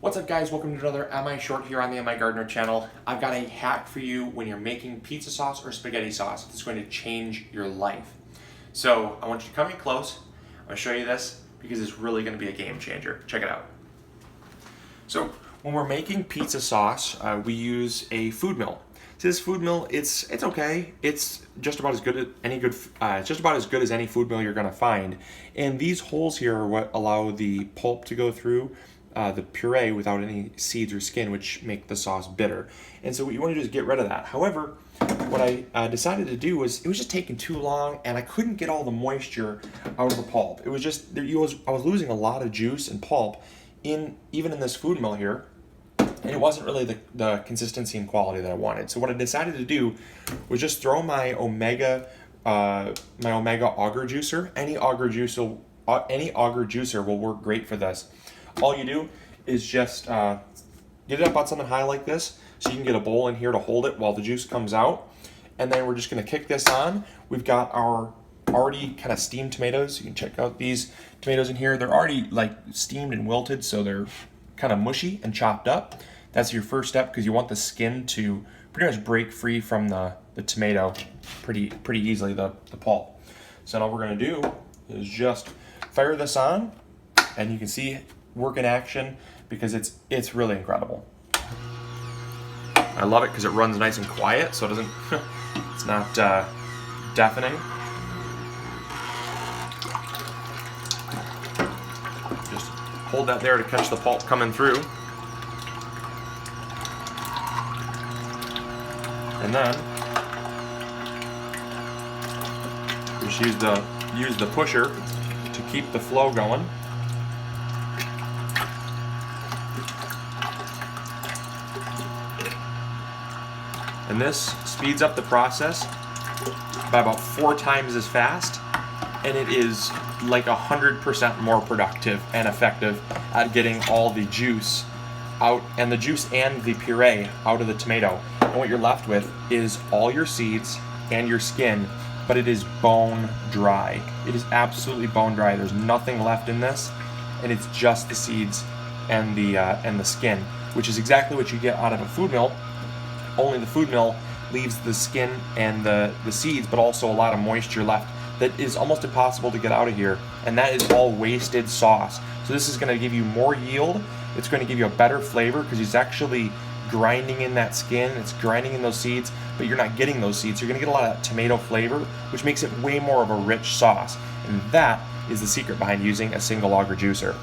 What's up, guys? Welcome to another MI Short here on the MIgardener channel. I've got a hack for you when you're making pizza sauce or spaghetti sauce that's going to change your life. So I want you to come in close. I'm going to show you this because it's really going to be a game changer. Check it out. So when we're making pizza sauce, we use a food mill. So this food mill, it's okay. It's just about as good as any food mill you're going to find. And these holes here are what allow the pulp to go through the puree without any seeds or skin, which make the sauce bitter. And so what you want to do is get rid of that. However, what I decided to do was, it was just taking too long and I couldn't get all the moisture out of the pulp. It was just, I was losing a lot of juice and pulp even in this food mill here. And it wasn't really the consistency and quality that I wanted. So what I decided to do was just throw my Omega auger juicer. Any auger juicer will work great for this. All you do is just get it up on something high like this, so you can get a bowl in here to hold it while the juice comes out. And then we're just going to kick this on. We've got our already kind of steamed tomatoes. You can check out these tomatoes in here. They're already like steamed and wilted, so they're kind of mushy and chopped up. That's your first step because you want the skin to pretty much break free from the tomato pretty easily, the pulp. So now what we're going to do is just fire this on, and you can see work in action because it's really incredible. I love it because it runs nice and quiet, so it doesn't it's not deafening. Just hold that there to catch the pulp coming through, and then just use the pusher to keep the flow going. And this speeds up the process by about 4 times as fast, and it is like 100% more productive and effective at getting all the juice out, and the juice and the puree out of the tomato. And what you're left with is all your seeds and your skin, but it is bone dry. It is absolutely bone dry. There's nothing left in this, and it's just the seeds and the skin, which is exactly what you get out of a food mill. Only the food mill leaves the skin and the seeds, but also a lot of moisture left that is almost impossible to get out of here, and that is all wasted sauce. So this is going to give you more yield. It's going to give you a better flavor because it's actually grinding in that skin, it's grinding in those seeds, but you're not getting those seeds. You're going to get a lot of that tomato flavor, which makes it way more of a rich sauce, and that is the secret behind using a single auger juicer.